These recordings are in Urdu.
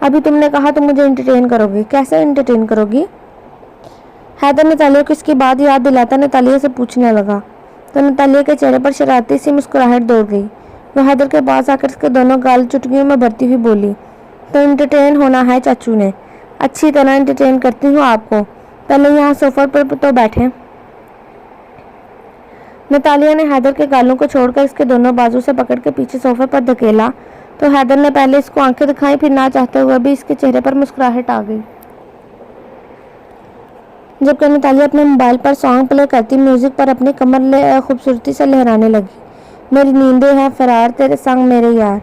ابھی تم نے کہا تم مجھے انٹرٹین کرو گی، کیسے انٹرٹین کرو گی؟ حیدر نتالیہ کو اس کی بات یاد دلاتا نتالیہ سے پوچھنے لگا تو نتالیہ کے چہرے پر شرارتی سی مسکراہٹ دوڑ گئی۔ وہ حیدر کے پاس آ کر اس کے دونوں گال چٹکیوں میں بھرتی ہوئی بولی، تو انٹرٹین ہونا ہے چاچو نے، اچھی طرح انٹرٹین کرتی ہوں آپ کو، پہلے یہاں صوفے پر تو بیٹھیں۔ نتالیہ نے حیدر کے گالوں کو چھوڑ کر اس کے دونوں بازو سے پکڑ کے پیچھے صوفے پر دھکیلا تو حیدر نے پہلے اس کو آنکھیں دکھائیں، پھر نہ چاہتے ہوئے بھی اس کے چہرے پر مسکراہٹ آ گئی۔ جبکہ نتالیہ اپنے موبائل پر سانگ پلے کرتی میوزک پر اپنی کمر خوبصورتی سے لہرانے لگی۔ میری نیندیں ہیں فرار تیرے سنگ میرے یار،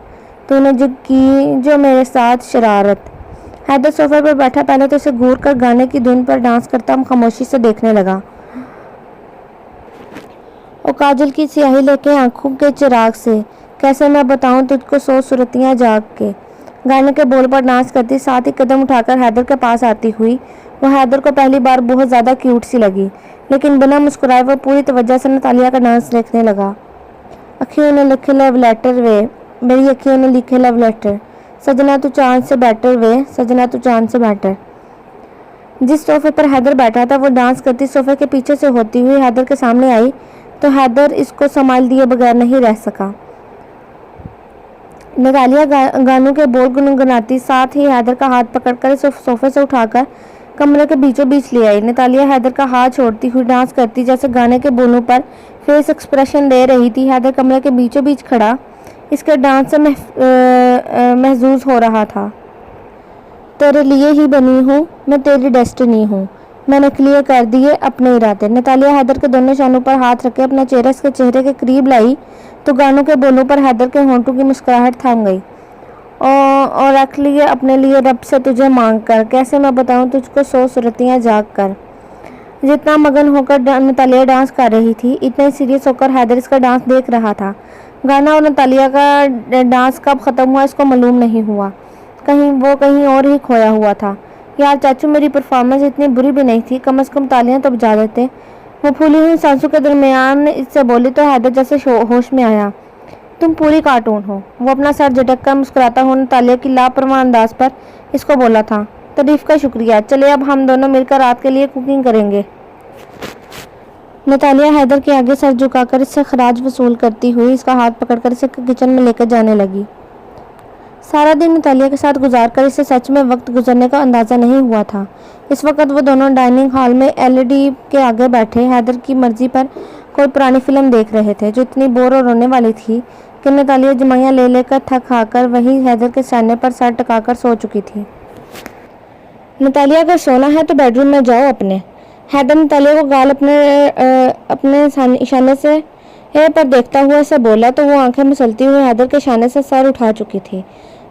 تو نے کی جو میرے ساتھ شرارت۔ حیدر صوفے پر بیٹھا پہلے تو اسے گھور کر گانے کی دھن پر ڈانس کرتا خاموشی سے دیکھنے لگا اور کاجل کی سیاہی لے کے آنکھوں کے چراغ سے کیسے میں بتاؤں تجھ کو 100 صورتیاں جاگ کے گانے کے بول پر ڈانس کرتی ساتھ ہی قدم اٹھا کر حیدر کے پاس آتی ہوئی وہ حیدر کو پہلی بار بہت زیادہ کیوٹ سی لگی، لیکن بنا مسکرائے وہ پوری توجہ سے نتالیہ کا ڈانس دیکھنے لگا۔ اکھیوں نے لکھے لو لیٹر وے، میری اکھیوں نے لکھے لو لیٹر، سجنا تو چاند سے بیٹر وے، سجنا تو چاند سے بیٹر۔ جس صوفے پر حیدر بیٹھا تھا وہ ڈانس کرتی صوفے کے پیچھے سے ہوتی ہوئی حیدر کے سامنے آئی تو حیدر اس کو سنبھال دیے بغیر نہیں رہ سکا۔ نتالیہ گانوں کے بول گنگناتی ساتھ ہی حیدر کا ہاتھ پکڑ کر صوفے سے اٹھا کر کمرے کے بیچوں بیچ لے آئی۔ نتالیہ حیدر کا ہاتھ چھوڑتی ہوئی ڈانس کرتی جیسے گانے کے بولوں پر فیس ایکسپریشن دے رہی تھی۔ حیدر کمرے کے بیچوں بیچ کھڑا اس کے ڈانس سے محظوظ ہو رہا تھا۔ تیرے لیے ہی بنی ہوں میں، تیری ڈیسٹنی ہوں، میں نے کلیئر کر دیے اپنے ارادے۔ نتالیہ حیدر کے دونوں شانوں پر ہاتھ رکھے اپنا چہرہ اس کے چہرے کے قریب لائی تو گانوں کے بولوں پر حیدر کے ہونٹوں کی مسکراہٹ تھم گئی۔ اور رکھ لیے اپنے لیے رب سے تجھے مانگ کر، کیسے میں بتاؤں تجھ کو 100 صورتیاں جاگ کر۔ جتنا مگن ہو کر نتالیہ ڈانس کر رہی تھی اتنا ہی سیریس ہو کر حیدر اس کا ڈانس دیکھ رہا تھا۔ گانا اور نتالیہ کا ڈانس کب ختم ہوا اس کو معلوم نہیں ہوا، وہ کہیں اور ہی کھویا ہوا تھا۔ یار چاچو میری پرفارمنس اتنی بری بھی نہیں تھی، کم از کم تالیاں تو بجا دیتے۔ وہ پھولی ہوئی سانسوں کے درمیان اس سے بولی تو حیدر جیسے ہوش میں آیا، تم پوری کارٹون ہو۔ وہ اپنا سر جھٹک کر مسکراتا ہوا نتالیہ کی لاپرواہ انداز پر اس کو بولا تھا، تعریف کا شکریہ، چلے اب ہم دونوں مل کر رات کے لیے کوکنگ کریں گے۔ نتالیہ حیدر کے آگے سر جھکا کر اس سے خراج وصول کرتی ہوئی اس کا ہاتھ پکڑ کر اسے کچن میں لے کر جانے لگی۔ سارا دن نتالیہ کے ساتھ گزار کر اسے سچ میں وقت گزرنے کا اندازہ نہیں ہوا تھا۔ اس وقت وہ دونوں ڈائننگ ہال میں LED کے آگے بیٹھے حیدر کی مرضی پر کوئی پرانی فلم دیکھ رہے تھے جو اتنی بور اور رونے والی تھی کہ نتالیہ جمائیاں لے لے کر تھک ہار کر وہی حیدر کے سینے پر سر ٹکا کر سو چکی تھی۔ نتالیہ اگر سونا ہے تو بیڈ روم میں جاؤ اپنے۔ حیدر نتالیہ کو گال اپنے اشانے سے پر دیکھتا ہوا اسے بولا تو وہ آنکھیں مسلتی ہوئے حیدر کے اشانے سے سر اٹھا چکی تھی،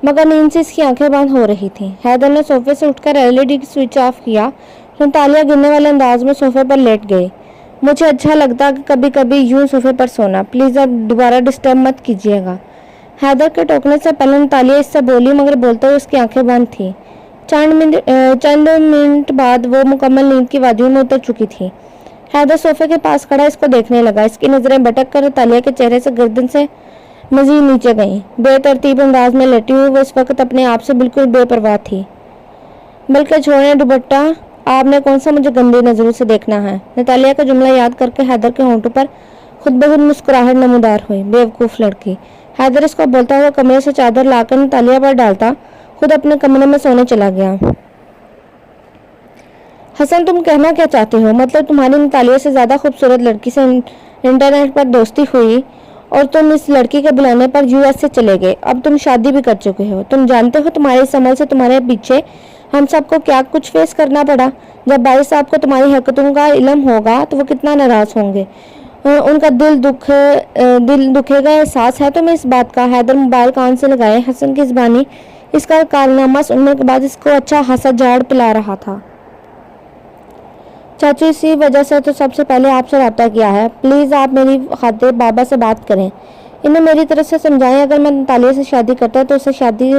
مگر نیند سے اس کی آنکھیں بند ہو رہی تھیں۔ حیدر نے صوفے سے اٹھ کر LED کی سوئچ آف کیا۔ نتالیہ گرنے والے انداز میں صوفے پر لیٹ گئی۔ مجھے اچھا لگتا کہ کبھی کبھی یوں صوفے پر سونا، پلیز اب دوبارہ ڈسٹرب مت کیجیے گا۔ حیدر کے ٹوکنے سے پہلے نتالیہ اس سے بولی مگر بولتے ہوئے اس کی آنکھیں بند تھیں۔ چند منٹ بعد وہ مکمل نیند کی وادیوں میں اتر چکی تھی۔ حیدر صوفے کے پاس کھڑا اس کو دیکھنے لگا۔ اس کی نظریں بھٹک کر نتالیہ کے چہرے سے گردن سے مزید نیچے گئیں۔ بے ترتیب انداز میں لیٹی ہوئی وہ اس وقت اپنے آپ سے بالکل بے پرواہ تھی۔ بلکہ چھوڑیں دوپٹہ، آپ نے کون سا مجھے گندی نظروں سے دیکھنا ہے؟ نتالیہ کا جملہ یاد کر کے حیدر کے ہونٹوں پر خود بخود مسکراہٹ نمودار ہوئی۔ بیوقوف لڑکی۔ حیدر اس کو بولتا ہوا کمرے سے چادر لا کر نتالیہ پر ڈالتا خود اپنے کمرے میں سونے چلا گیا۔ حسن تم کہنا کیا چاہتے ہو؟ مطلب تمہاری نتالیہ سے زیادہ خوبصورت لڑکی سے انٹرنیٹ پر دوستی ہوئی اور تم اس لڑکی کے بلانے پر US سے چلے گئے، اب تم شادی بھی کر چکے ہو۔ تم جانتے ہو تمہارے اس عمل سے تمہارے پیچھے ہم سب کو کیا کچھ فیس کرنا پڑا۔ جب بھائی صاحب کو تمہاری حرکتوں کا علم ہوگا تو وہ کتنا ناراض ہوں گے، ان کا دل دکھے گا۔ احساس ہے تمہیں اس بات کا؟ حیدر موبائل کان سے لگائے حسن کی زبانی اس کا کارنامہ سننے کے بعد اس کو اچھا خاصا جھاڑ پلا رہا تھا۔ چاچو اسی وجہ سے تو سب سے پہلے آپ سے رابطہ کیا ہے، پلیز آپ میری خاطر بابا سے بات کریں، انہیں میری طرف سے سمجھائیں اگر میں نتالیہ سے شادی کرتا تو اسے شادی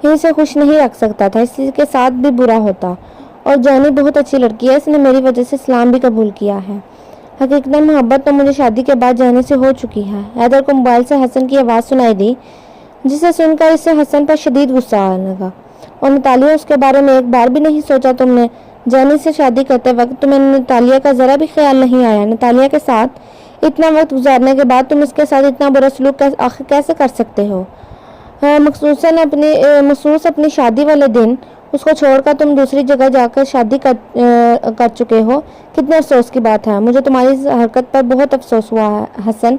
ہی سے خوش نہیں رکھ سکتا تھا، اس کے ساتھ بھی برا ہوتا۔ اور جانی بہت اچھی لڑکی ہے، اس نے میری وجہ سے اسلام بھی قبول کیا ہے۔ حقیقت محبت تو مجھے شادی کے بعد جانی سے ہو چکی ہے۔ حیدر کو موبائل سے حسن کی آواز سنائی دی جسے سن کر اسے حسن پر شدید غصہ آنے لگا۔ اور نتالیہ اس کے بارے میں ایک بار بھی نہیں سوچا تم نے؟ جینی سے شادی کرتے وقت تمہیں نتالیہ کا ذرا بھی خیال نہیں آیا؟ نتالیہ کے ساتھ اتنا وقت گزارنے کے بعد تم اس کے ساتھ اتنا برا سلوک آخر کیسے کر سکتے ہو؟ مخصوصاً اپنی شادی والے دن اس کو چھوڑ کر تم دوسری جگہ جا کر شادی کر چکے ہو۔ کتنے افسوس کی بات ہے، مجھے تمہاری اس حرکت پر بہت افسوس ہوا ہے حسن۔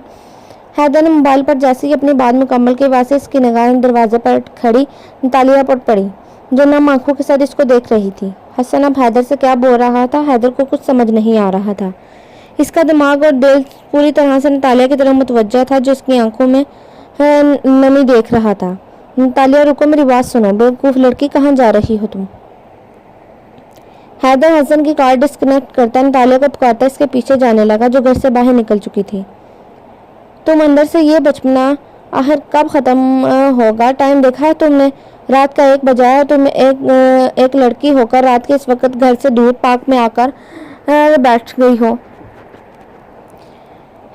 حیدر نے موبائل پر جیسے ہی اپنی بات مکمل کی واسطے اس کی نگاہیں دروازے پر کھڑی نتالیہ پر پڑی جو نم آنکھوں کے ساتھ اس کو دیکھ رہی تھی۔ حسن اب حیدر سے کیا بول رہا تھا؟ حیدر کو کچھ سمجھ نہیں آ رہا تھا۔ اس کا دماغ اور دل پوری طرح سے نتالیہ کی طرف متوجہ تھا جو اس کی آنکھوں میں نمی دیکھ رہا تھا۔ نتالیہ رکو، میری بات سنو، بیوقوف لڑکی، کہاں جا رہی ہو تم؟ حیدر حسن کی کار ڈسکنیکٹ کرتا نتالیہ کو پکارتا اس کے پیچھے جانے لگا جو گھر سے باہر نکل چکی تھی۔ تم اندر سے یہ بچپنا آخر کب ختم ہوگا؟ ٹائم دیکھا ہے تم نے؟ رات کا 1 بجا ہے۔ تم ایک لڑکی ہو کر رات کے اس وقت گھر سے دور پارک میں آ کر بیٹھ گئی ہو۔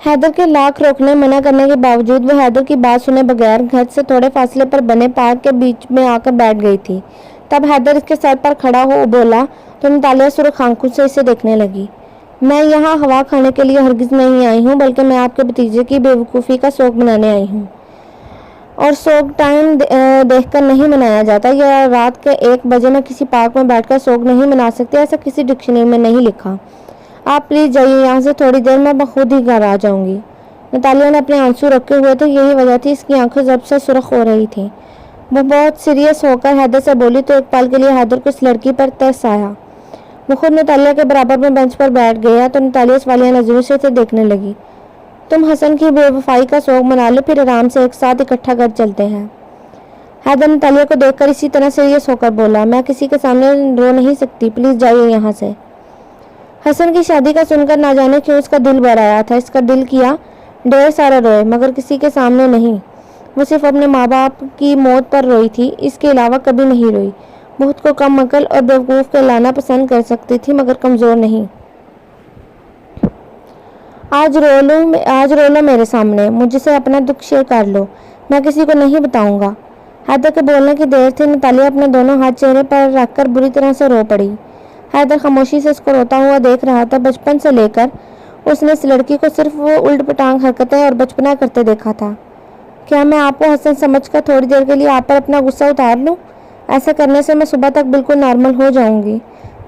حیدر کے لاکھ روکنے منع کرنے کے باوجود وہ حیدر کی بات سنے بغیر گھر سے تھوڑے فاصلے پر بنے پارک کے بیچ میں آ کر بیٹھ گئی تھی۔ تب حیدر اس کے سر پر کھڑا ہو بولا تو نتالیہ سرخ آنکھوں سے اسے دیکھنے لگی۔ میں یہاں ہوا کھانے کے لیے ہرگز نہیں آئی ہوں، بلکہ میں آپ کے بھتیجے کی بے وقوفی کا سوگ منانے آئی ہوں۔ اور سوگ ٹائم دیکھ کر نہیں منایا جاتا، یا رات کے 1 بجے میں کسی پارک میں بیٹھ کر سوگ نہیں منا سکتے، ایسا کسی ڈکشنری میں نہیں لکھا۔ آپ پلیز جائیے یہاں سے، تھوڑی دیر میں خود ہی گھر آ جاؤں گی۔ نتالیہ نے اپنے آنسو رکھے ہوئے تھے، یہی وجہ تھی اس کی آنکھیں ضب سے سرخ ہو رہی تھیں۔ وہ بہت سیریس ہو کر حیدر سے بولی تو ایک پل کے لیے حیدر کو اس لڑکی پر ترس آیا۔ وہ خود نتالیہ کے برابر میں بینچ پر بیٹھ گیا تو نتالیہ سوالیہ نظروں سے اسے دیکھنے لگی۔ تم حسن کی بے وفائی کا سوگ منا لو، پھر آرام سے ایک ساتھ اکٹھا گھر چلتے ہیں۔ حیدر نتالیہ کو دیکھ کر اسی طرح سیریس ہو کر بولا، میں کسی کے سامنے رو نہیں سکتی، پلیز جائیے یہاں سے۔ حسن کی شادی کا سن کر نہ جانے کیوں اس کا دل بھر آیا تھا۔ اس کا دل کیا ڈھیر سارا روئے مگر کسی کے سامنے نہیں۔ وہ صرف اپنے ماں باپ کی موت پر روئی تھی، اس کے علاوہ کبھی نہیں روئی۔ بہت کو کم عقل اور بیوقوف کہلانا پسند کر سکتی تھی مگر کمزور نہیں۔ آج رو لو میرے سامنے، مجھ سے اپنا دکھ شیئر کر لو، میں کسی کو نہیں بتاؤں گا۔ حیدر کے بولنے کی دیر تھی، نتالیہ اپنے دونوں ہاتھ چہرے پر رکھ کر بری طرح سے رو پڑی۔ حیدر خاموشی سے اس کو روتا ہوا دیکھ رہا تھا۔ بچپن سے لے کر اس نے اس لڑکی کو صرف وہ الٹ پٹانگ حرکتیں اور بچپنا کرتے دیکھا تھا۔ کیا میں آپ کو حسن سمجھ کر تھوڑی دیر کے لیے آپ پر اپنا غصہ اتار لوں؟ ایسا کرنے سے میں صبح تک بالکل نارمل ہو جاؤں گی۔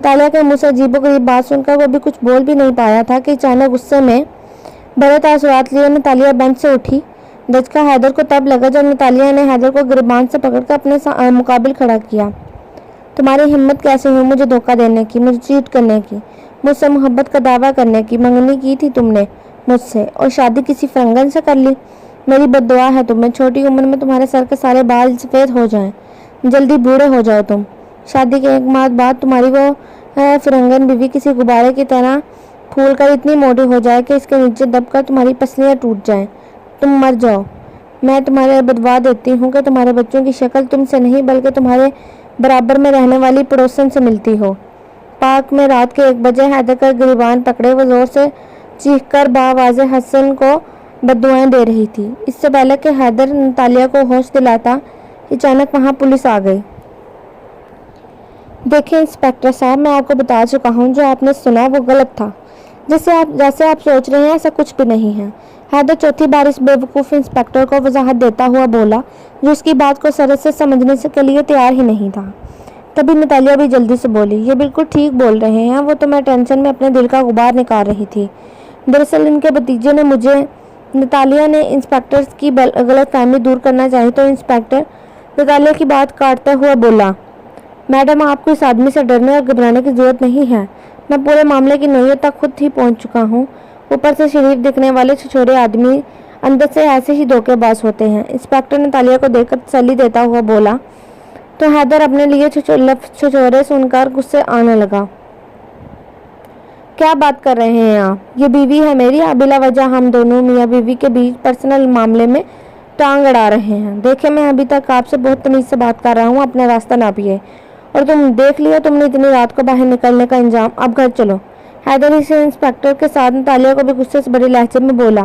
نتالیہ کے منہ سے عجیب و غریب بات سن کر وہ بھی کچھ بول بھی نہیں پایا تھا کہ اچانک غصے میں بڑے تاثرات لیے نتالیہ بینچ سے اٹھی۔ دھچکا حیدر کو تب لگا جب نتالیہ نے حیدر کو گریبان سے پکڑ کر اپنے مقابل کھڑا کیا۔ تمہاری ہمت کیسے ہوئی مجھے دھوکہ دینے کی، مجھے چیٹ کرنے کی، مجھ سے محبت کا دعویٰ کرنے کی؟ منگنی کی تھی تم نے مجھ سے اور شادی کسی فرنگن سے کر لی۔ میری بد دعا ہے تمہیں، چھوٹی عمر میں تمہارے سر کے سارے بال سفید ہو جائیں، جلدی بوڑھے ہو جاؤ تم۔ شادی کے 1 ماہ بعد تمہاری وہ فرنگن بیوی کسی غبارے کی طرح پھول کر اتنی موٹی ہو جائے کہ اس کے نیچے دب کر تمہاری پسلیاں ٹوٹ جائیں، تم مر جاؤ۔ میں تمہارے بدوا دیتی ہوں کہ تمہارے بچوں کی شکل تم سے نہیں بلکہ تمہارے برابر میں رہنے والی پڑوسن سے ملتی ہو۔ پارک میں رات کے 1 بجے حیدر کا گریبان پکڑے وہ زور سے چیخ کر باوازے حسن کو بددعائیں دے رہی تھی۔ اس سے پہلے کہ حیدر نتالیہ کو ہوش دلاتا اچانک وہاں پولیس آ گئی۔ دیکھیں انسپکٹر صاحب، میں آپ کو بتا چکا ہوں، جو آپ نے سنا وہ غلط تھا۔ جیسے آپ سوچ رہے ہیں ایسا کچھ بھی نہیں ہے۔ حیدر چوتھی بار اس بے وقوف انسپکٹر کو وضاحت دیتا ہوا بولا جو اس کی بات کو سرد سے سمجھنے کے لیے تیار ہی نہیں تھا۔ تبھی نتالیہ بھی جلدی سے بولی، یہ بالکل ٹھیک بول رہے ہیں، وہ تو میں ٹینشن میں اپنے دل کا غبار نکال رہی تھی۔ دراصل ان کے بھتیجے نے مجھے نتالیہ نے انسپکٹر کی غلط فہمی دور کرنا چاہی تو انسپکٹر نتالیہ کی بات کاٹتے ہوئے بولا، میڈم آپ کو اس آدمی سے ڈرنے اور گھبرانے کی ضرورت نہیں ہے، میں پورے معاملے کی نوعیت تک خود ہی پہنچ چکا ہوں۔ اوپر سے شریف دکھنے والے چھچورے آدمی اندر سے ایسے ہی دھوکے باز ہوتے ہیں۔ انسپکٹر نتالیہ کو دیکھ کر تسلی دیتا ہوا بولا تو حیدر اپنے لیے لفظ چھچورے سن کر غصے آنے لگا۔ کیا بات کر رہے ہیں آپ؟ یہ بیوی ہے میری، بلا وجہ ہم دونوں میاں بیوی کے بیچ پرسنل معاملے میں ٹانگ اڑا رہے ہیں۔ دیکھیں میں ابھی تک آپ سے بہت تمیز سے بات کر رہا ہوں، اپنا راستہ ناپیے۔ اور تم دیکھ لیا تم نے اتنی رات کو باہر نکلنے کا انجام، اب گھر چلو۔ حیدر اسے انسپکٹر کے ساتھ نتالیہ کو بھی غصے سے بڑے لہجے میں بولا،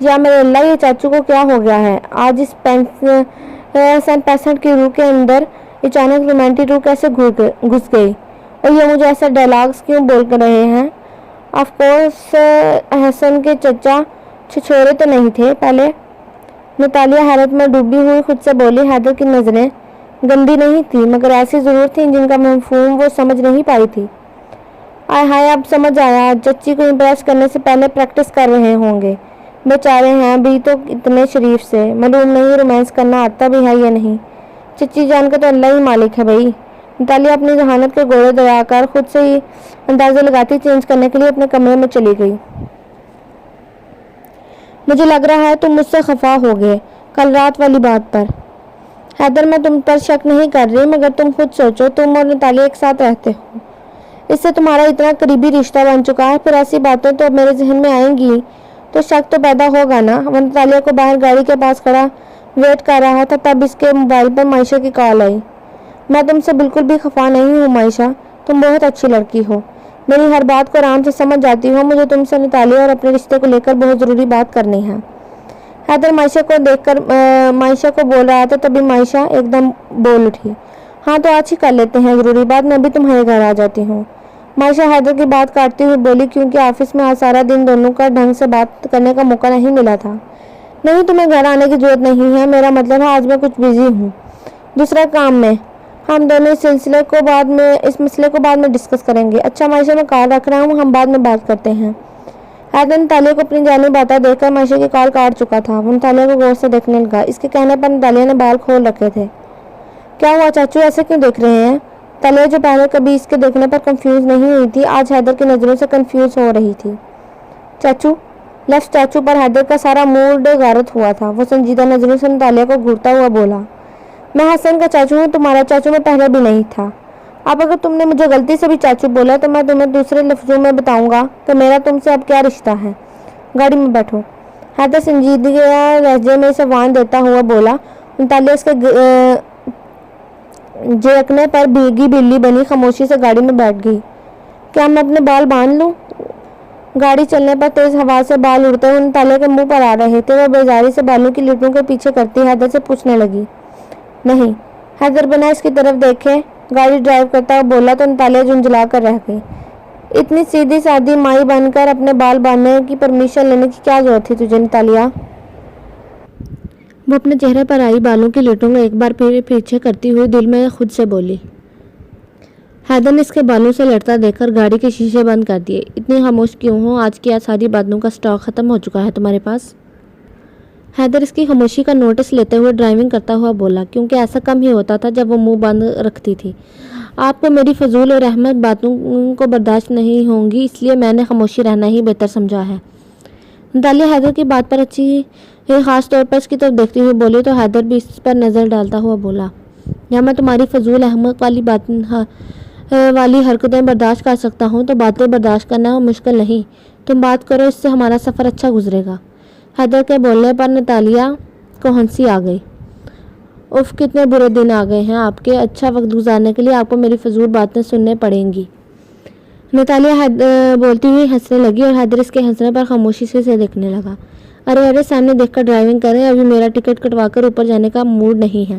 یا میرے اللہ یہ چاچو کو کیا ہو گیا ہے؟ آج اس سن 65 کی روح کے اندر اچانک رومانٹک روح کیسے گھس گئی؟ اور یہ مجھے ایسا ڈائلاگز کیوں بول کر رہے ہیں؟ آف کورس حسن کے چچا چھچورے تو نہیں تھے پہلے؟ نتالیہ حیرت میں ڈوبی ہوئی خود سے بولی۔ حیدر کی نظریں گندی نہیں تھی مگر ایسی ضرور تھیں جن کا مفہوم وہ سمجھ نہیں پائی تھی۔ آئے ہائے، اب سمجھ آیا، چچی کو امپریس کرنے سے پہلے پریکٹس کر رہے ہوں گے۔ بیچارے ہیں بھی تو اتنے شریف سے، معلوم نہیں رومانس کرنا آتا بھی ہے یا نہیں۔ چچی جان کا تو اللہ ہی مالک ہے بھائی۔ نتالیہ اپنی ذہانت کے گوڑے دوڑا کر خود سے ہی اندازے لگاتی چینج کرنے کے لیے اپنے کمرے میں چلی گئی۔ مجھے لگ رہا ہے تم مجھ سے خفا ہو گئے کل رات والی بات پر۔ حیدر میں تم پر شک نہیں کر رہی مگر تم خود سوچو، تم اور نتالیہ ایک ساتھ رہتے ہو، اس سے تمہارا اتنا قریبی رشتہ بن چکا ہے، پھر ایسی باتیں تو میرے ذہن میں آئیں گی تو شک تو پیدا ہوگا نا۔ وہ نتالیہ کو باہر گاڑی کے پاس کھڑا ویٹ کر رہا تھا، تب اس کے موبائل پر معائشہ کی کال آئی۔ میں تم سے بالکل بھی خفا نہیں ہوں معائشہ، تم بہت اچھی لڑکی ہو، میری ہر بات کو آرام سے سمجھ جاتی ہو۔ مجھے تم سے نتالیہ اور اپنے رشتے کو لے کر بہت ضروری بات کرنی ہے۔ حیدر معائشہ کو دیکھ کر معائشہ کو بول رہا تھا، تبھی معائشہ ایک دم بول اٹھی، ہاں تو آج ہی کر لیتے ہیں ضروری بات، میں بھی تمہارے گھر آ جاتی ہوں۔ معائشہ حیدر کی بات کاٹتی ہوئی بولی، کیونکہ آفس میں آج سارا دن دونوں کا ڈھنگ سے بات کرنے کا موقع نہیں ملا تھا۔ نہیں، تمہیں گھر آنے کی ضرورت نہیں ہے، میرا مطلب ہے آج میں کچھ بزی ہوں دوسرا کام میں، ہم دونوں اس مسئلے کو بعد میں ڈسکس کریں گے۔ اچھا معائشہ، میں کال رکھ رہا ہوں، ہم بعد میں بات کرتے ہیں۔ حیدر نتالیہ کو اپنی جانب آتا دیکھ کر معائشہ کی کال کاٹ چکا تھا۔ وہ نتالیہ کو غور سے دیکھنے لگا۔ اس کے کہنے پر نتالیہ نے بال کھول رکھے تھے۔ کیا ہوا چاچو، ایسے کیوں دیکھ رہے ہیں؟ نتالیہ جو پہلے کبھی اس کے دیکھنے پر کنفیوز نہیں ہوئی تھی، آج حیدر کی نظروں سے کنفیوز ہو رہی تھی۔ چاچو، لفظ چاچو پر حیدر کا سارا موڈ غارت ہوا تھا۔ وہ سنجیدہ نظروں سے نتالیہ کو گھورتا ہوا بولا، میں حسن کا چاچو ہوں، تمہارا چاچو میں پہلے بھی نہیں تھا۔ اب اگر تم نے مجھے غلطی سے بھی چاچو بولا تو میں تمہیں دوسرے لفظوں میں بتاؤں گا کہ میرا تم سے اب کیا رشتہ ہے۔ گاڑی میں بیٹھو، حیدر سنجیدگی لہجے میں اسے وان دیتا ہوا بولا۔ نتالیہ اس کے جھڑکنے پر بھیگی بلی بنی خاموشی سے گاڑی میں بیٹھ گئی۔ کیا میں اپنے بال باندھ لوں؟ گاڑی چلنے پر تیز ہوا سے بال اڑتے ہوئے نتالیہ کے منہ پر آ رہے تھے۔ وہ بیزاری سے بالوں کی لٹوں کے پیچھے کرتی حیدر سے پوچھنے لگی۔ نہیں۔ حیدر بنا اس کی طرف دیکھے گاڑی ڈرائیو کرتا ہوا بولا تو نتالیہ جھنجھلا کر رہ گئی۔ اتنی سیدھی سادی مائی بن کر اپنے بال باندھنے کی پرمیشن لینے کی کیا ضرورت تھی تجھے نتالیہ؟ وہ اپنے چہرے پر آئی بالوں کی لٹوں کو ایک بار پھر پیچھے کرتی ہوئی دل میں خود سے بولی۔ حیدر نے اس کے بالوں سے لڑتا دیکھ کر گاڑی کے شیشے بند کر دیے۔ اتنی خاموش کیوں ہو؟ آج کی ساری باتوں کا سٹاک ختم ہو چکا ہے تمہارے پاس؟ حیدر اس کی خاموشی کا نوٹس لیتے ہوئے ڈرائیونگ کرتا ہوا بولا، کیونکہ ایسا کم ہی ہوتا تھا جب وہ منہ بند رکھتی تھی۔ آپ کو میری فضول اور احمد باتوں کو برداشت نہیں ہوں گی، اس لیے میں نے خاموشی رہنا ہی بہتر سمجھا ہے۔ نتالیہ حیدر کی بات پر خاص طور پر اس کی طرف دیکھتی ہوئی بولی تو حیدر بھی اس پر نظر ڈالتا ہوا بولا، یا میں تمہاری فضول احمد والی حرکتیں برداشت کر سکتا ہوں تو باتیں برداشت کرنا مشکل نہیں۔ تم بات کرو، اس سے ہمارا سفر اچھا گزرے گا۔ حیدر کے بولنے پر نتالیہ کو ہنسی آ گئی۔ اف، کتنے برے دن آ گئے ہیں آپ کے، اچھا وقت گزارنے کے لیے آپ کو میری فضول باتیں سننے پڑیں گی۔ نتالیہ بولتی ہوئی ہنسنے لگی اور حیدر اس کے ہنسنے پر خاموشی سے دیکھنے لگا۔ ارے سامنے دیکھ کر ڈرائیونگ کریں، ابھی میرا ٹکٹ کٹوا کر اوپر جانے کا موڈ نہیں ہے۔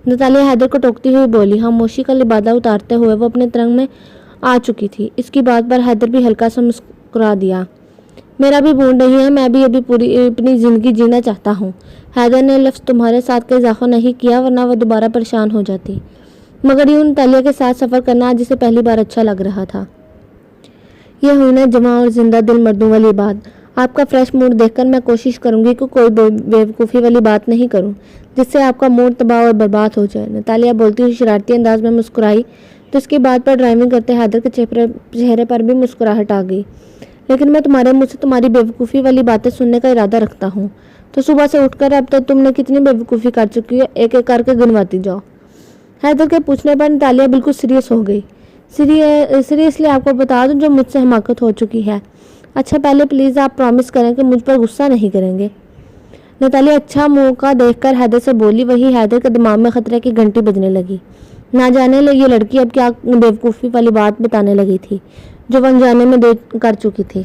نتالیہ حیدر کو ٹوکتی ہوئی بولی۔ خاموشی کا لبادہ اتارتے ہوئے وہ اپنے ترنگ میں آ چکی تھی۔ اس کی بات پر حیدر بھی ہلکا سا مسکرا دیا۔ میرا بھی موڈ نہیں ہے، میں بھی ابھی پوری اپنی زندگی جینا چاہتا ہوں۔ حیدر نے لفظ تمہارے ساتھ کا اضافہ نہیں کیا ورنہ وہ دوبارہ پریشان ہو جاتی، مگر یوں نتالیہ کے ساتھ سفر کرنا آج اسے پہلی بار اچھا لگ رہا تھا۔ یہ ہوئی نا جواں اور زندہ دل مردوں والی بات۔ آپ کا فریش موڈ دیکھ کر میں کوشش کروں گی کہ کوئی بیوقوفی والی بات نہیں کروں جس سے آپ کا موڈ تباہ اور برباد ہو جائے۔ نتالیہ بولتی ہوئی شرارتی انداز میں مسکرائی تو اس کی بات پر ڈرائیونگ کرتے حیدر کے چہرے پر بھی مسکراہٹ آ گئی۔ لیکن میں تمہارے منہ سے تمہاری بیوقوفی والی باتیں سننے کا ارادہ رکھتا ہوں، تو صبح سے اٹھ کر اب تک تم نے کتنی بیوقوفی کر چکی ہے، ایک ایک کر کے گنواتی جاؤ۔ حیدر کے پوچھنے پر نتالیہ بالکل سیریس ہو گئی۔ سیریسلی آپ کو بتا دوں جو مجھ سے حماقت ہو چکی ہے۔ اچھا پہلے پلیز آپ پرامس کریں کہ مجھ پر غصہ نہیں کریں گے۔ نتالیہ اچھا موقع دیکھ کر حیدر سے بولی۔ وہی حیدر کے دماغ میں خطرے کی گھنٹی بجنے لگی۔ نہ جانے یہ لڑکی اب کیا بیوقوفی والی بات بتانے لگی تھی جو وہ انجانے میں کر چکی تھی۔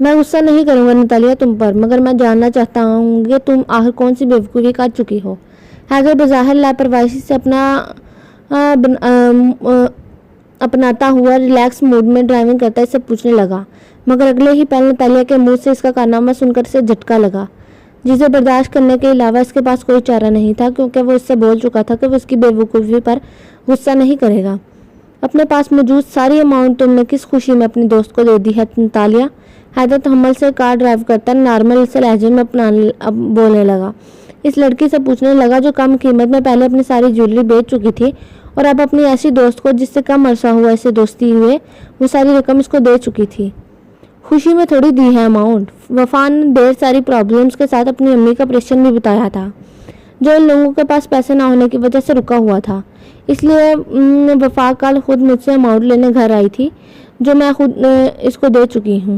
میں غصہ نہیں کروں گا نتالیہ تم پر، مگر میں جاننا چاہتا ہوں کہ تم آخر کون سی بیوقوفی کر چکی ہو۔ حیدر بظاہر لاپرواہی سے اپناتا ہوا ریلیکس موڈ میں ڈرائیونگ کرتا اس سے پوچھنے لگا، مگر اگلے ہی پل نتالیہ کے منہ سے اس کا کارنامہ سن کر اسے جھٹکا لگا، جسے برداشت کرنے کے علاوہ اس کے پاس کوئی چارہ نہیں تھا، کیونکہ وہ اس سے بول چکا تھا کہ وہ اس کی بے وقوفی پر غصہ نہیں کرے گا۔ اپنے پاس موجود ساری اماؤنٹ تم نے کس خوشی میں اپنے دوست کو دے دی ہے نتالیہ؟ حیدر تحمل سے کار ڈرائیو کرتا نارمل سے لہجے میں بولنے لگا، اس لڑکی سے پوچھنے لگا جو کم قیمت میں پہلے اپنی ساری جیولری بیچ چکی تھی اور اب اپنی ایسی دوست کو جس سے کم عرصہ ہوا اسے دوستی ہوئے وہ ساری رقم اس کو دے چکی تھی۔ خوشی میں تھوڑی دی ہے اماؤنٹ۔ وفا نے ڈھیر ساری پرابلمز کے ساتھ اپنی امی کا آپریشن بھی بتایا تھا، جو ان لوگوں کے پاس پیسے نہ ہونے کی وجہ سے رکا ہوا تھا، اس لیے وفا کل خود مجھ سے اماؤنٹ لینے گھر آئی تھی جو میں خود اس کو دے چکی ہوں،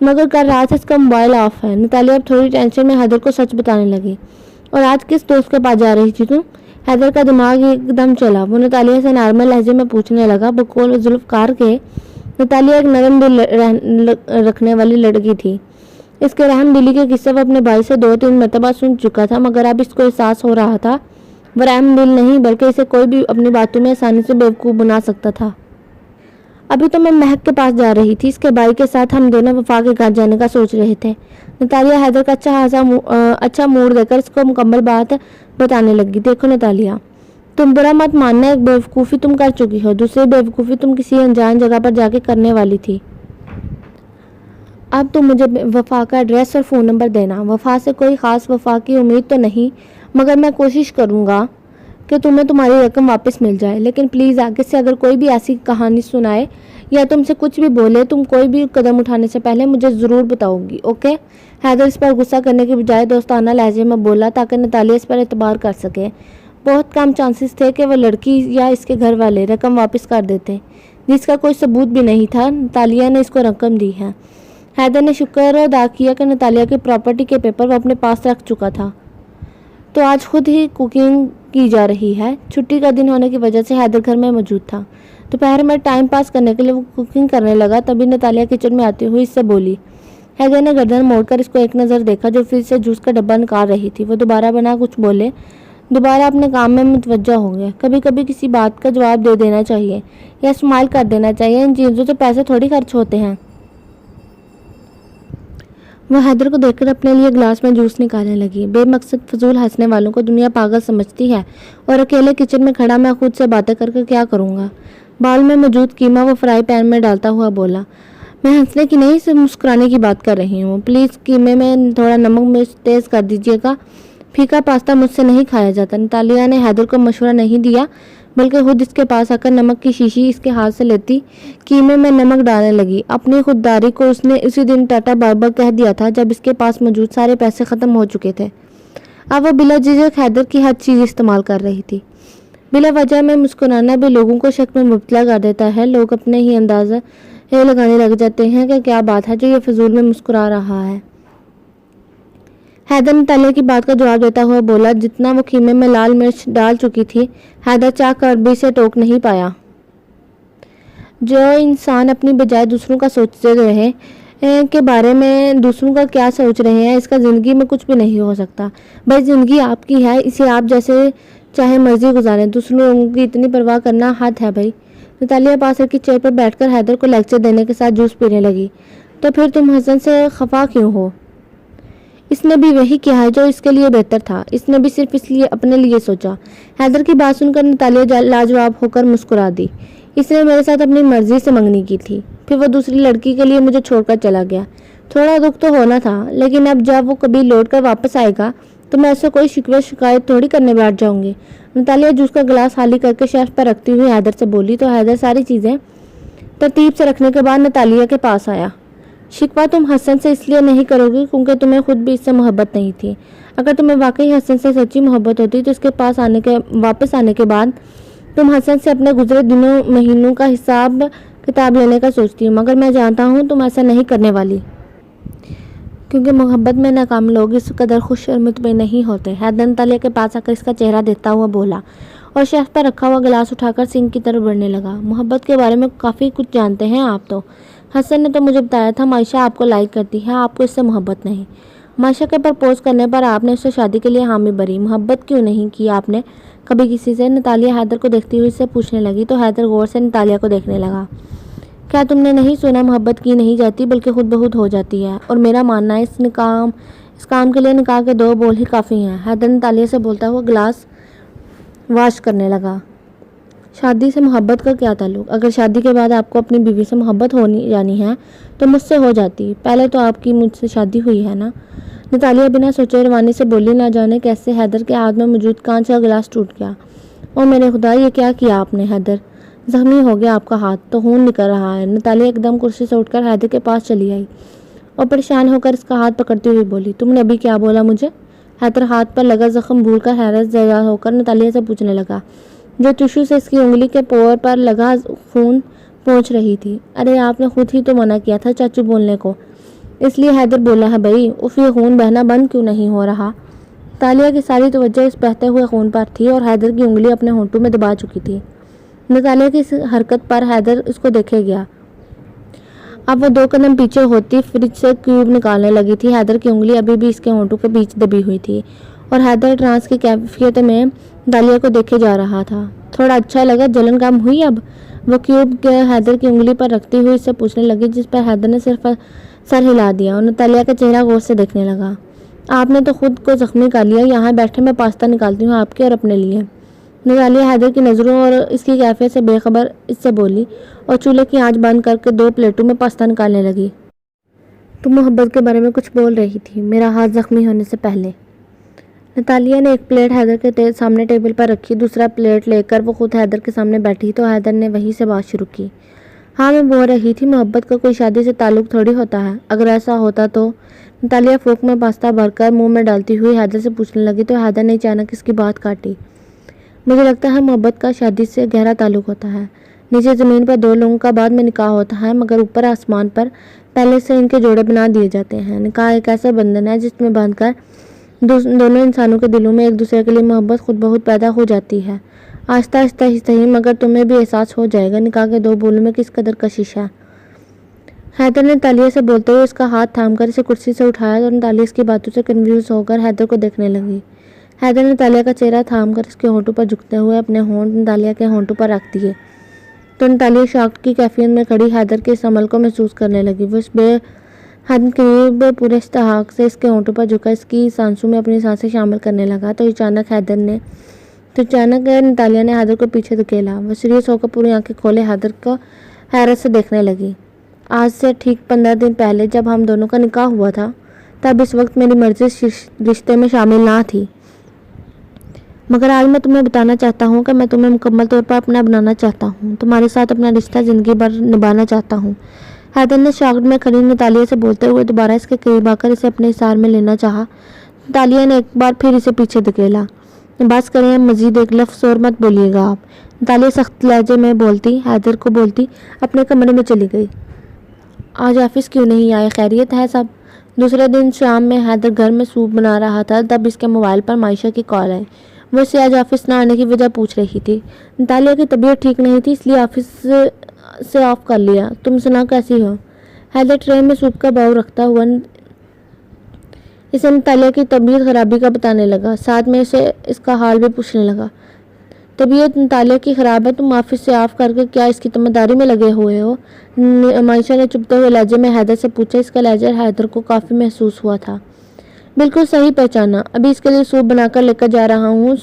مگر کل رات اس کا موبائل آف ہے۔ نتالیہ اب تھوڑی ٹینشن میں حیدر کو سچ بتانے لگی، اور آج کس دوست کے پاس جا رہی تھی تم؟ حیدر کا دماغ ایک دم چلا، وہ نتالیہ سے نارمل لہجے میں پوچھنے لگا۔ بقول ذوالفقار کے نتالیہ ایک نرم دل رکھنے والی لڑکی تھی، اس کے رحم دلی کے قصے وہ اپنے بھائی سے 2-3 مرتبہ سن چکا تھا، مگر اب اس کو احساس ہو رہا تھا وہ رحم دل نہیں بلکہ اسے کوئی بھی اپنی باتوں میں آسانی سے بیوقوف بنا سکتا تھا۔ ابھی تو میں مہک کے پاس جا رہی تھی، اس کے بھائی کے ساتھ ہم دونوں وفا کے گھر جانے کا سوچ رہے تھے۔ نتالیہ حیدر کا اچھا موڈ دے کر اس کو مکمل بات بتانے لگی۔ دیکھو نتالیہ، تم برا مت ماننا، ایک بیوقوفی تم کر چکی ہو، دوسری بیوقوفی تم کسی انجان جگہ پر جا کے کرنے والی تھی۔ اب تم مجھے وفا کا ایڈریس اور فون نمبر دینا۔ وفا سے کوئی خاص وفا کی امید تو نہیں، مگر میں کوشش کروں گا کہ تمہیں تمہاری رقم واپس مل جائے، لیکن پلیز آگے سے اگر کوئی بھی ایسی کہانی سنائے یا تم سے کچھ بھی بولے، تم کوئی بھی قدم اٹھانے سے پہلے مجھے ضرور بتاؤ گی، اوکے؟ حیدر اس پر غصہ کرنے کے بجائے دوستانہ لہجے میں بولا تاکہ نتالیہ اس پر اعتبار کر سکے۔ بہت کم چانسز تھے کہ وہ لڑکی یا اس کے گھر والے رقم واپس کر دیتے، جس کا کوئی ثبوت بھی نہیں تھا۔ نتالیہ نے اس کو رقم دی ہے۔ حیدر نے شکر ادا کیا کہ نتالیہ کی پراپرٹی کے پیپر وہ اپنے پاس رکھ چکا تھا، تو آج خود ہی کوکنگ کی جا رہی ہے۔ چھٹی کا دن ہونے کی وجہ سے حیدر گھر میں موجود تھا۔ دوپہر میں ٹائم پاس کرنے کے لیے وہ کوکنگ کرنے لگا، تبھی نتالیہ کچن میں آتی ہوئی اس سے بولی۔ حیدر نے گردن موڑ کر اس کو ایک نظر دیکھا جو فریج سے جوس کا ڈبہ نکال رہی تھی۔ وہ دوبارہ بنا کچھ بولے دوبارہ اپنے کام میں متوجہ ہو گیا۔ کبھی کبھی کسی بات کا جواب دے دینا چاہیے یا اسمائل کر دینا چاہیے، ان چیزوں سے پیسے تھوڑی خرچ ہوتے ہیں۔ وہ حیدر کو دیکھ کر اپنے لیے گلاس میں جوس نکالنے لگی۔ بے مقصد فضول ہنسنے والوں کو دنیا پاگل سمجھتی ہے، اور اکیلے کچن میں کھڑا میں خود سے باتیں کر کے کیا کروں گا؟ بال میں موجود قیمہ وہ فرائی پین میں ڈالتا ہوا بولا، میں ہنسنے کی نہیں صرف مسکرانے کی بات کر رہی ہوں۔ پلیز قیمے میں تھوڑا نمک مرچ تیز کر دیجیے گا، پھیکا پاستا مجھ سے نہیں کھایا جاتا۔ نتالیہ نے حیدر کو مشورہ نہیں دیا بلکہ خود اس کے پاس آ کر نمک کی شیشی اس کے ہاتھ سے لیتی قیمے میں نمک ڈالنے لگی۔ اپنی خودداری کو اس نے اسی دن ٹاٹا بابا کہہ دیا تھا جب اس کے پاس موجود سارے پیسے ختم ہو چکے تھے۔ اب وہ بلا جھجک حیدر کی ہر چیز استعمال کر رہی تھی۔ بلا وجہ میں مسکرانا بھی لوگوں کو شک میں مبتلا کر دیتا ہے۔ لوگ اپنے ہی اندازہ لگانے لگ جاتے ہیں کہ کیا بات ہے جو یہ فضول میں مسکرا رہا ہے۔ حیدر نتالیہ کی بات کا جواب دیتا ہوا بولا، جتنا وہ قیمے میں لال مرچ ڈال چکی تھی حیدر چاہ کر بھی سے ٹوک نہیں پایا۔ جو انسان اپنی بجائے دوسروں کا سوچتے رہے کے بارے میں دوسروں کا کیا سوچ رہے ہیں، اس کا زندگی میں کچھ بھی نہیں ہو سکتا۔ بھائی زندگی آپ کی ہے، اسے آپ جیسے چاہے مرضی گزاریں، دوسروں لوگوں کی اتنی پرواہ کرنا حد ہے بھائی۔ نتالیہ پاس کی چیئر پر بیٹھ کر حیدر کو لیکچر دینے کے ساتھ جوس پینے لگی۔ تو پھر تم حسن سے خفا کیوں ہو؟ اس نے بھی وہی کیا ہے جو اس کے لیے بہتر تھا، اس نے بھی صرف اس لیے اپنے لیے سوچا۔ حیدر کی بات سن کر نتالیہ لاجواب ہو کر مسکرا دی۔ اس نے میرے ساتھ اپنی مرضی سے منگنی کی تھی، پھر وہ دوسری لڑکی کے لیے مجھے چھوڑ کر چلا گیا۔ تھوڑا دکھ تو ہونا تھا، لیکن اب جب وہ کبھی لوٹ کر واپس آئے گا تو میں اسے کوئی شکایت تھوڑی کرنے بیٹھ جاؤں گی۔ نتالیہ جوس کا گلاس خالی کر کے شیلف پر رکھتی ہوئی حیدر سے بولی، تو حیدر ساری چیزیں ترتیب سے رکھنے کے بعد نتالیہ کے پاس آیا۔ شکوہ تم حسن سے اس لیے نہیں کرو گی کیونکہ تمہیں خود بھی اس سے محبت نہیں تھی۔ اگر تمہیں واقعی حسن سے سچی محبت ہوتی تو اس کے پاس واپس آنے کے بعد تم حسن سے اپنے گزرے دنوں مہینوں کا حساب کتاب لینے کا سوچتی ہوں، مگر میں جانتا ہوں تم ایسا نہیں کرنے والی، کیونکہ محبت میں ناکام لوگ اس قدر خوش اور مطمئن نہیں ہوتے۔ حیدر نتالیہ کے پاس آ کر اس کا چہرہ دیکھتا ہوا بولا اور شیلف پر رکھا ہوا گلاس اٹھا کر سنک کی طرف بڑھنے لگا۔ محبت کے بارے میں کافی کچھ جانتے ہیں آپ تو، حسن نے تو مجھے بتایا تھا معائشہ آپ کو لائک کرتی ہے، آپ کو اس سے محبت نہیں۔ معائشہ کے پرپوز کرنے پر آپ نے اس سے شادی کے لیے حامی بھری، محبت کیوں نہیں کی آپ نے کبھی کسی سے؟ نتالیہ حیدر کو دیکھتی ہوئی اس سے پوچھنے لگی تو حیدر غور سے نتالیہ کو دیکھنے لگا۔ کیا تم نے نہیں سنا، محبت کی نہیں جاتی بلکہ خود بخود ہو جاتی ہے، اور میرا ماننا ہے اس کام کے لیے نکاح کے 2 بول ہی کافی ہیں۔ حیدر نتالیہ سے بولتا ہوا گلاس واش کرنے لگا۔ شادی سے محبت کا کیا تعلق؟ اگر شادی کے بعد آپ کو اپنی بیوی سے محبت ہونی جانی ہے تو مجھ سے ہو جاتی، پہلے تو آپ کی مجھ سے شادی ہوئی ہے نا؟ نتالیہ بنا سوچے روانی سے بولی۔ نہ جانے کیسے حیدر کے ہاتھ میں موجود کانچ کا گلاس ٹوٹ گیا۔ او میرے خدا، یہ کیا کیا آپ نے حیدر؟ زخمی ہو گیا آپ کا ہاتھ، تو خون نکل رہا ہے۔ نتالیہ ایک دم کرسی سے اٹھ کر حیدر کے پاس چلی آئی اور پریشان ہو کر اس کا ہاتھ پکڑتی ہوئی بولی، تم نے ابھی کیا بولا مجھے؟ حیدر ہاتھ پر لگا زخم بھول کر حیرت زدہ ہو کر نتالیہ سے پوچھنے لگا، جو ٹشو سے اس کی انگلی کے پور پر لگا خون پہنچ رہی تھی۔ ارے آپ نے خود ہی تو منع کیا تھا چاچو بولنے کو، اس لیے حیدر بولا ہے بھائی۔ اف، یہ خون بہنا بند کیوں نہیں ہو رہا؟ نتالیہ کی ساری توجہ اس بہتے ہوئے خون پر تھی اور حیدر کی انگلی اپنے ہونٹوں میں دبا چکی تھی۔ نتالیہ کی اس حرکت پر حیدر اس کو دیکھے گیا۔ اب وہ 2 قدم پیچھے ہوتی فریج سے کیوب نکالنے لگی تھی۔ حیدر کی انگلی ابھی بھی اس کے ہونٹوں کے بیچ دبی ہوئی تھی اور حیدر ٹرانس کی کیفیت میں نتالیہ کو دیکھے جا رہا تھا۔ تھوڑا اچھا لگا، جلن کم ہوئی اب؟ وہ کیوب کے حیدر کی انگلی پر رکھتی ہوئی اس سے پوچھنے لگی، جس پر حیدر نے صرف سر ہلا دیا اور نتالیہ کا چہرہ غور سے دیکھنے لگا۔ آپ نے تو خود کو زخمی کر لیا، یہاں بیٹھے میں پاستہ نکالتی ہوں آپ کے اور اپنے لیے۔ نتالیہ حیدر کی نظروں اور اس کی کیفیت سے بے خبر اس سے بولی اور چولہے کی آنچ بند کر کے 2 پلیٹوں میں پاستہ نکالنے لگی۔ تم محبت کے بارے میں کچھ بول رہی تھی میرا ہاتھ زخمی ہونے سے پہلے۔ نتالیہ نے ایک پلیٹ حیدر کے سامنے ٹیبل پر رکھی، دوسرا پلیٹ لے کر وہ خود حیدر کے سامنے بیٹھی تو حیدر نے وہیں سے بات شروع کی۔ ہاں میں بول رہی تھی محبت کا کوئی شادی سے تعلق تھوڑی ہوتا ہے، اگر ایسا ہوتا تو؟ نتالیہ فوک میں پاستہ بھر کر منہ میں ڈالتی ہوئی حیدر سے پوچھنے لگی تو حیدر نے اچانک اس کی بات کاٹی۔ مجھے لگتا ہے محبت کا شادی سے گہرا تعلق ہوتا ہے۔ نیچے زمین پر 2 لوگوں کا بعد میں نکاح ہوتا ہے، مگر اوپر آسمان پر پہلے سے ان کے جوڑے بنا دیے جاتے ہیں۔ نکاح ایک ایسا بندھن ہے جس میں باندھ کر دونوں انسانوں کے دلوں میں ایک دوسرے کے لیے محبت خود بخود پیدا ہو جاتی ہے۔ آہستہ آہستہ ہی صحیح، مگر تمہیں بھی احساس ہو جائے گا نکاح کے 2 بولوں میں کس قدر کشش ہے۔ حیدر نے نتالیہ سے بولتے ہوئے اس کا ہاتھ تھام کر اسے کرسی سے اٹھایا اور نتالیہ اس کی باتوں سے کنفیوز ہو کر حیدر کو دیکھنے لگی۔ حیدر نے نتالیہ کا چہرہ تھام کر اس کے ہونٹوں پر جھکتے ہوئے اپنے ہونٹ نتالیہ کے ہونٹوں پر رکھ دیے تو نتالیہ شاک کی کیفیت میں کھڑی حیدر کے اس عمل کو محسوس کرنے لگی۔ وہ اس بے حد قریب پورے استحقاق سے اس کے ہونٹوں پر جھکا اس کی سانسوں میں اپنی سانسیں شامل کرنے لگا تو اچانک نتالیہ نے حیدر کو پیچھے دھکیلا۔ وہ سیریس ہو کر پوری آنکھیں کھولے حیدر کو حیرت سے دیکھنے لگی۔ آج سے ٹھیک 15 دن پہلے جب ہم دونوں کا نکاح ہوا تھا تب اس وقت میری مرضی رشتے میں شامل نہ تھی، مگر آج میں تمہیں بتانا چاہتا ہوں کہ میں تمہیں مکمل طور پر اپنا بنانا چاہتا ہوں، تمہارے ساتھ اپنا رشتہ زندگی بھر نبھانا چاہتا ہوں۔ حیدر نے شاگرد میں کھڑی نتالیہ سے بولتے ہوئے دوبارہ اس کے قریب آ کر اسے اپنے حصار میں لینا چاہا۔ نتالیہ نے ایک بار پھر اسے پیچھے دھکیلا۔ بس کریں، مزید ایک لفظ اور مت بولیے گا آپ، نتالیہ سخت لہجے میں بولتی حیدر کو بولتی اپنے کمرے میں چلی گئی۔ آج آفس کیوں نہیں آئے؟ خیریت ہے سب؟ دوسرے دن شام میں حیدر گھر میں سوپ بنا رہا تھا تب اس کے موبائل پر معائشہ کی کال آئی۔ وہ اسے آج آفس نہ آنے کی وجہ پوچھ رہی تھی۔ نتالیہ کی طبیعت ٹھیک نہیں تھی اس لیے آفس سے آف کر لیا۔ تم سنا کیسی ہو؟ حیدر ٹرے میں سوپ کا باؤل رکھتا ہوا اسے نتالیہ کی طبیعت خرابی کا بتانے لگا، ساتھ میں اسے اس کا حال بھی پوچھنے لگا۔ طبیعت نتالیہ کی خراب ہے؟ تم آفس سے آف کر کے کیا اس کی تمداری میں لگے ہوئے ہو؟ معائشہ نے چبھتے ہوئے لہجے میں حیدر سے پوچھا۔ اس کا لہجہ حیدر کو کافی محسوس ہوا تھا۔ بالکل صحیح پہچانا، ابھی اس کے لیے سوپ بنا کر لے کر جا رہا ہوں۔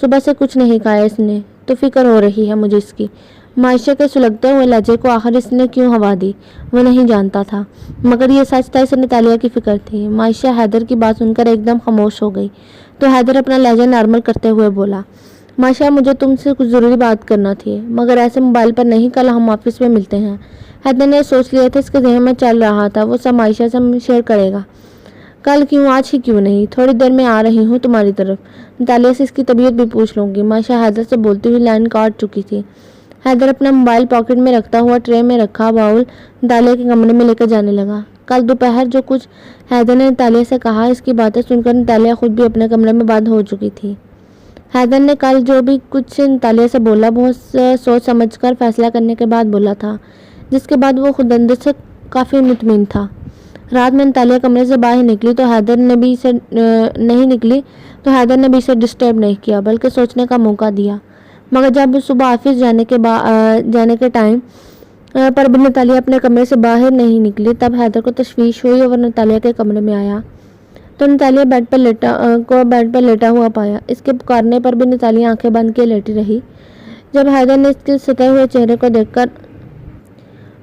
صبح سے کچھ نہیں کھایا اس نے تو فکر ہو رہی ہے مجھے اس کی۔ معائشہ کے سلگتے ہوئے لہجے کو آخر اس نے کیوں ہوا دی وہ نہیں جانتا تھا، مگر یہ سچ تھا اسے نتالیہ کی فکر تھی۔ معائشہ حیدر کی بات سن کر ایک دم خاموش ہو گئی تو حیدر اپنا لہجہ نارمل کرتے ہوئے بولا، معائشہ مجھے تم سے کچھ ضروری بات کرنا تھی، مگر ایسے موبائل پر نہیں، کل ہم آفس میں ملتے ہیں۔ حیدر نے سوچ لیا تھا، اس کے ذہن میں چل رہا تھا وہ سب معائشہ سے شیئر کرے گا۔ کل کیوں، آج ہی کیوں نہیں؟ تھوڑی دیر میں آ رہی ہوں تمہاری طرف، نتالیہ سے اس کی طبیعت بھی پوچھ لوں گی۔ معائشہ حیدر سے بولتی ہوئی لائن کاٹ چکی تھی۔ حیدر اپنا موبائل پاکٹ میں رکھتا ہوا ٹرے میں رکھا باؤل نتالیہ کے کمرے میں لے کر جانے لگا۔ کل دوپہر جو کچھ حیدر نے نتالیہ سے کہا اس کی باتیں سن کر نتالیہ خود بھی اپنے کمرے میں بند ہو چکی تھی۔ حیدر نے کل جو بھی کچھ نتالیہ سے بولا بہت سوچ سمجھ کر فیصلہ کرنے کے بعد بولا تھا۔ جس کے بعد وہ خود اندر سے کافی مطمئن تھا۔ رات میں نتالیہ کمرے سے باہر نکلی تو حیدر نے بھی اسے ڈسٹرب نہیں کیا بلکہ سوچنے کا موقع دیا۔ مگر جب صبح آفس جانے کے ٹائم پر بھی نتالیہ اپنے کمرے سے باہر نہیں نکلی تب حیدر کو تشویش ہوئی اور نتالیہ کے کمرے میں آیا تو نتالیہ بیڈ پر لیٹا ہوا پایا۔ اس کے پکارنے پر بھی نتالیہ آنکھیں بند کیے لیٹی رہی۔ جب حیدر نے اس کے ستے ہوئے چہرے کو دیکھ کر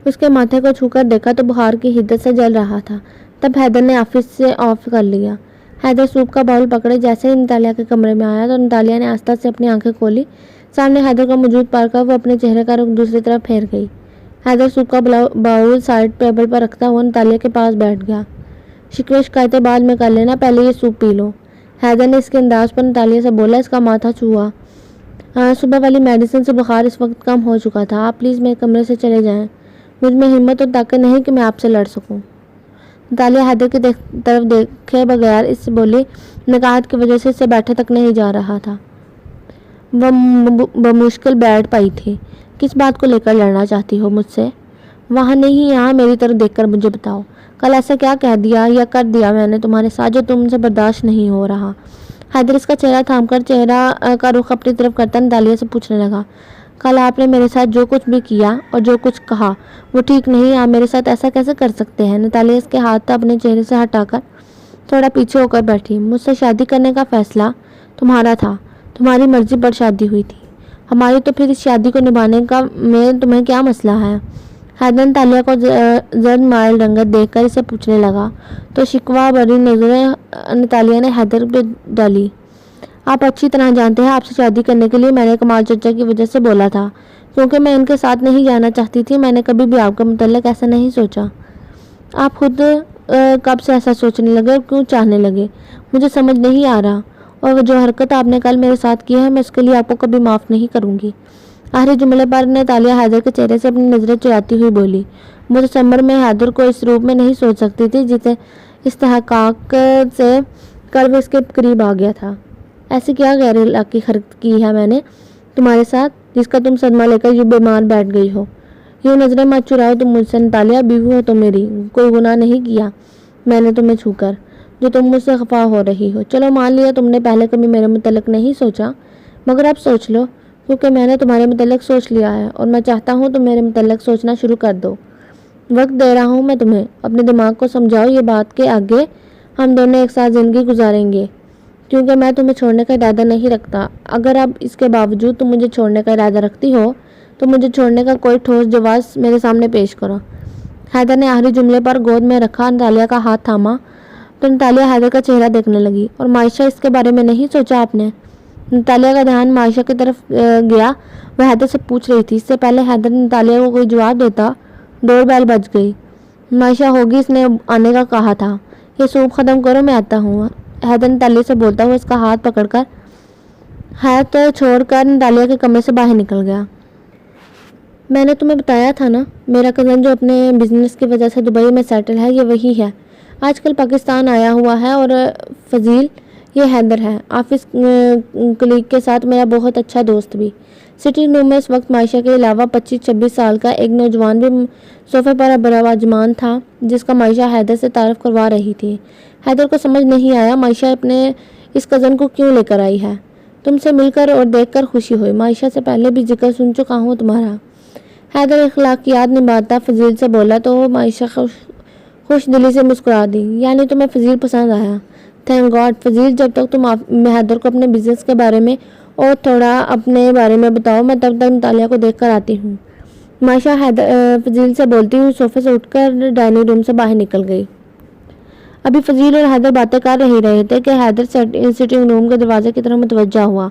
اس کے ماتھے کو چھو کر دیکھا تو بخار کی حدت سے جل رہا تھا۔ تب حیدر نے آفس سے آف کر لیا۔ حیدر سوپ کا باؤل پکڑے جیسے ہی نتالیہ کے کمرے میں آیا تو نتالیہ نے آہستہ سے اپنی آنکھیں کھولی۔ سامنے حیدر کا موجود پا کر وہ اپنے چہرے کا رخ دوسری طرف پھیر گئی۔ حیدر سوپ کا باؤل سائڈ ٹیبل پر رکھتا ہوا نتالیہ کے پاس بیٹھ گیا۔ شکوے شکایتیں بعد میں کر لینا، پہلے یہ سوپ پی لو۔ حیدر نے اس کے انداز پر نتالیہ سے بولا۔ اس کا ماتھا چھوا۔ صبح والی میڈیسن سے بخار اس وقت کم ہو چکا تھا۔ آپ پلیز میرے کمرے سے چلے جائیں، مجھ میں ہمت اور طاقت نہیں کہ میں آپ سے لڑ سکوں۔ نتالیہ حیدر کی طرف دیکھے بغیر اس سے بولی۔ نکاحت کی وجہ سے اسے بیٹھے تک نہیں جا رہا تھا۔ وہ بمشکل بیٹھ پائی تھی۔ کس بات کو لے کر لڑنا چاہتی ہو مجھ سے؟ وہاں نہیں، یہاں میری طرف دیکھ کر مجھے بتاؤ۔ کل ایسا کیا کہہ دیا یا کر دیا میں نے تمہارے ساتھ جو تم سے برداشت نہیں ہو رہا؟ حیدر اس کا چہرہ تھام کر چہرہ کا رخ اپنی طرف کرتا نتالیہ سے پوچھنے لگا۔ کل آپ نے میرے ساتھ جو کچھ بھی کیا اور جو کچھ کہا وہ ٹھیک نہیں۔ آپ میرے ساتھ ایسا کیسے کر سکتے ہیں؟ نتالیہ اس کے ہاتھ اپنے چہرے سے ہٹا کر تھوڑا پیچھے ہو کر بیٹھی۔ مجھ سے شادی کرنے کا فیصلہ تمہارا تھا، تمہاری مرضی پر شادی ہوئی تھی ہماری، تو پھر اس شادی کو نبھانے میں تمہیں کیا مسئلہ ہے؟ حیدر نتالیہ کو زرد مائل رنگت دیکھ کر اسے پوچھنے لگا تو شکوہ بھری نظریں نتالیہ نے حیدر پہ ڈالی۔ آپ اچھی طرح جانتے ہیں آپ سے شادی کرنے کے لیے میں نے کمال چچا کی وجہ سے بولا تھا، کیونکہ میں ان کے ساتھ نہیں جانا چاہتی تھی۔ میں نے کبھی بھی آپ کے متعلق ایسا نہیں سوچا۔ آپ خود کب سے ایسا سوچنے لگے اور کیوں چاہنے لگے مجھے سمجھ نہیں آ رہا، اور جو حرکت آپ نے کل میرے ساتھ کی ہے میں اس کے لیے آپ کو کبھی معاف نہیں کروں گی۔ آخری جملے پر نتالیہ حیدر کے چہرے سے اپنی نظریں چراتی ہوئی بولی۔ وہ تصور میں حیدر کو اس روپ میں نہیں سوچ سکتی تھی جسے استحقاق سے کل وہ اس کے قریب آ گیا تھا۔ ایسی کیا غیر اخلاقی حرکت کی ہے میں نے تمہارے ساتھ جس کا تم صدمہ لے کر یوں بیمار بیٹھ گئی ہو؟ یوں نظریں مت چراؤ تم مجھ سے نتالیہ، بیوی ہو تم میری، کوئی گناہ نہیں کیا میں نے تمہیں چھو کر جو تم مجھ سے خفا ہو رہی ہو۔ چلو مان لیا تم نے پہلے کبھی میرے متعلق نہیں سوچا، مگر اب سوچ لو، کیونکہ میں نے تمہارے متعلق سوچ لیا ہے اور میں چاہتا ہوں تم میرے متعلق سوچنا شروع کر دو۔ وقت دے رہا ہوں میں تمہیں، اپنے دماغ کو سمجھاؤ یہ بات کہ آگے ہم دونوں ایک ساتھ زندگی گزاریں گے، کیونکہ میں تمہیں چھوڑنے کا ارادہ نہیں رکھتا۔ اگر اب اس کے باوجود تم مجھے چھوڑنے کا ارادہ رکھتی ہو تو مجھے چھوڑنے کا کوئی ٹھوس جواز میرے سامنے پیش کرو۔ حیدر نے آخری جملے پر گود میں رکھا نتالیہ کا ہاتھ تھاما تو نتالیہ حیدر کا چہرہ دیکھنے لگی۔ اور معائشہ، اس کے بارے میں نہیں سوچا آپ نے؟ نتالیہ کا دھیان معائشہ کی طرف گیا۔ وہ حیدر سے پوچھ رہی تھی۔ اس سے پہلے حیدر نے نتالیہ کو کوئی جواب دیتا ڈور بیل بج گئی۔ معائشہ ہوگی، اس نے آنے کا کہا تھا۔ یہ سوپ ختم کرو میں آتا ہوں۔ حیدر نتالیہ سے بولتا ہوا اس کا ہاتھ پکڑ کر ہاتھ چھوڑ کر نتالیہ کے کمرے سے باہر نکل گیا۔ میں نے تمہیں بتایا تھا نا، میرا کزن جو اپنے بزنس کی وجہ سے دبئی میں سیٹل ہے یہ وہی ہے، آج کل پاکستان آیا ہوا ہے۔ اور فضیل، یہ حیدر ہے، آفس کلیگ کے ساتھ میرا بہت اچھا دوست بھی۔ سٹنگ روم میں اس وقت معائشہ کے علاوہ 25-26 سال کا ایک نوجوان بھی صوفے پر براجمان تھا جس کا معائشہ حیدر سے تعارف کروا رہی تھی۔ حیدر کو سمجھ نہیں آیا معائشہ اپنے اس کزن کو کیوں لے کر آئی ہے۔ تم سے مل کر اور دیکھ کر خوشی ہوئی، معائشہ سے پہلے بھی ذکر سن چکا ہوں تمہارا۔ حیدر اخلاقیات نبھاتا فضیل سے بولا تو معائشہ خوش دلی سے مسکرا دی۔ یعنی تمہیں فضیل پسند آیا؟ Thank God. فضیل، جب تک تم حیدر کو اپنے بزنس کے بارے میں اور تھوڑا اپنے بارے میں بتاؤ میں تب تک نتالیہ کو دیکھ کر آتی ہوں۔ معائشہ فضیل سے بولتی ہوئی صوفے سے اٹھ کر ڈائننگ روم سے باہر نکل گئی۔ ابھی فضیل اور حیدر باتیں کر رہے تھے کہ حیدر سٹنگ روم کے دروازے کی طرف متوجہ ہوا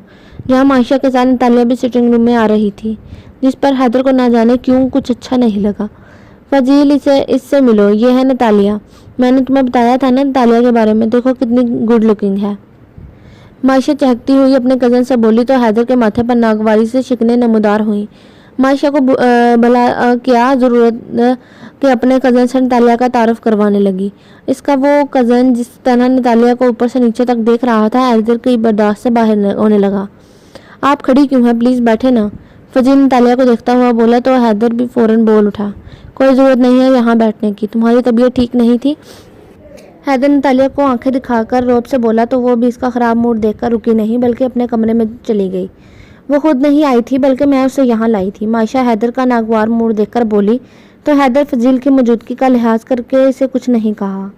جہاں معائشہ کے ساتھ نتالیہ بھی سٹنگ روم میں آ رہی تھی، جس پر حیدر کو نہ جانے کیوں کچھ اچھا نہیں لگا۔ فضیل، اس سے ملو، یہ ہے نتالیہ، میں نے تمہیں بتایا تھا نا نتالیہ کے بارے میں، دیکھو کتنی گڈ لکنگ ہے۔ معائشہ چہکتی ہوئی اپنے کزن سے بولی تو حیدر کے ماتھے پر ناگواری سے شکنیں نمودار ہوئیں۔ معائشہ کو بھلا کیا ضرورت کہ اپنے کزن سے نتالیہ کا تعارف کروانے لگی۔ اس کا وہ کزن جس طرح نتالیہ کو اوپر سے نیچے تک دیکھ رہا تھا حیدر کی برداشت سے باہر ہونے لگا۔ آپ کھڑی کیوں ہیں؟ پلیز بیٹھے نا، فضیل نتالیہ کو دیکھتا ہوا بولا تو حیدر بھی فوراً بول اٹھا، کوئی ضرورت نہیں ہے یہاں بیٹھنے کی، تمہاری طبیعت ٹھیک نہیں تھی؟ حیدر نتالیہ کو آنکھیں دکھا کر رعب سے بولا تو وہ بھی اس کا خراب موڈ دیکھ کر رکی نہیں بلکہ اپنے کمرے میں چلی گئی۔ وہ خود نہیں آئی تھی بلکہ میں اسے یہاں لائی تھی۔ معائشہ حیدر کا ناگوار موڈ دیکھ کر بولی تو حیدر فضیل کی موجودگی کا لحاظ کر کے اسے کچھ نہیں کہا۔